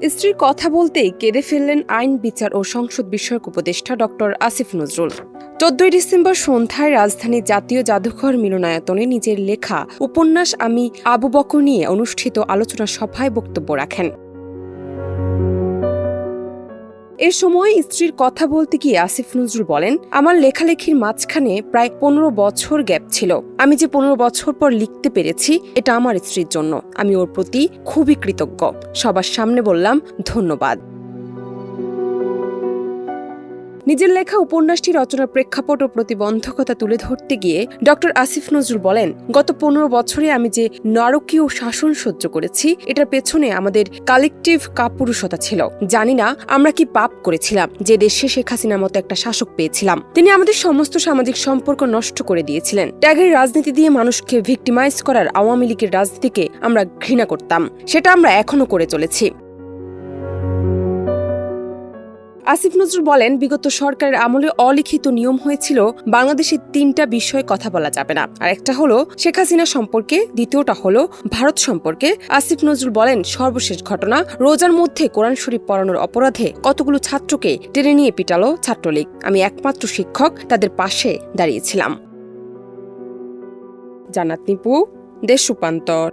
স্ত্রীর কথা বলতেই কেঁদে ফেললেন আইন বিচার ও সংসদ বিষয়ক উপদেষ্টা ডক্টর আসিফ নজরুল। ১৪ ডিসেম্বর সন্ধ্যায় রাজধানীর জাতীয় জাদুঘর মিলনায়তনে নিজের লেখা উপন্যাস আমি আবু বকর নিয়ে অনুষ্ঠিত আলোচনা সভায় বক্তব্য রাখেন। এ সময় স্ত্রীর কথা বলতে গিয়ে আসিফ নজরুল বলেন, আমার লেখালেখির মাঝখানে প্রায় ১৫ বছর গ্যাপ ছিল। আমি যে ১৫ বছর পর লিখতে পেরেছি এটা আমার স্ত্রীর জন্য। আমি ওর প্রতি খুবই কৃতজ্ঞ। সবার সামনে বললাম ধন্যবাদ। নিজের লেখা উপন্যাসটি রচনার প্রেক্ষাপট ও প্রতিবন্ধকতা তুলে ধরতে গিয়ে ডক্টর আসিফ নজরুল বলেন, গত ১৫ বছরে আমি যে নারকীয় শাসন সহ্য করেছি এটার পেছনে আমাদের কালেকটিভ কাপুরুষতা ছিল। জানি না আমরা কি পাপ করেছিলাম যে দেশে শেখ হাসিনার মতো একটা শাসক পেয়েছিলাম। তিনি আমাদের সমস্ত সামাজিক সম্পর্ক নষ্ট করে দিয়েছিলেন। ট্যাগের রাজনীতি দিয়ে মানুষকে ভিক্টিমাইজ করার আওয়ামী লীগের রাজনীতিকে আমরা ঘৃণা করতাম। সেটা আমরা এখনো করে চলেছি। আসিফ নজরুল বলেন, বিগত সরকারের আমলে অলিখিত নিয়ম হয়েছিল বাংলাদেশের ৩টা বিষয়ে কথা বলা যাবে না। আর একটা হলো শেখ হাসিনা সম্পর্কে, দ্বিতীয়টা হলো ভারত সম্পর্কে। আসিফ নজরুল বলেন, সর্বশেষ ঘটনা রোজার মধ্যে কোরআন শরীফ পড়ানোর অপরাধে কতগুলো ছাত্রকে টেনে নিয়ে পিটালো ছাত্রলীগ। আমি একমাত্র শিক্ষক, তাদের পাশে দাঁড়িয়েছিলাম। জান্নাত নিপু, দেশ রূপান্তর।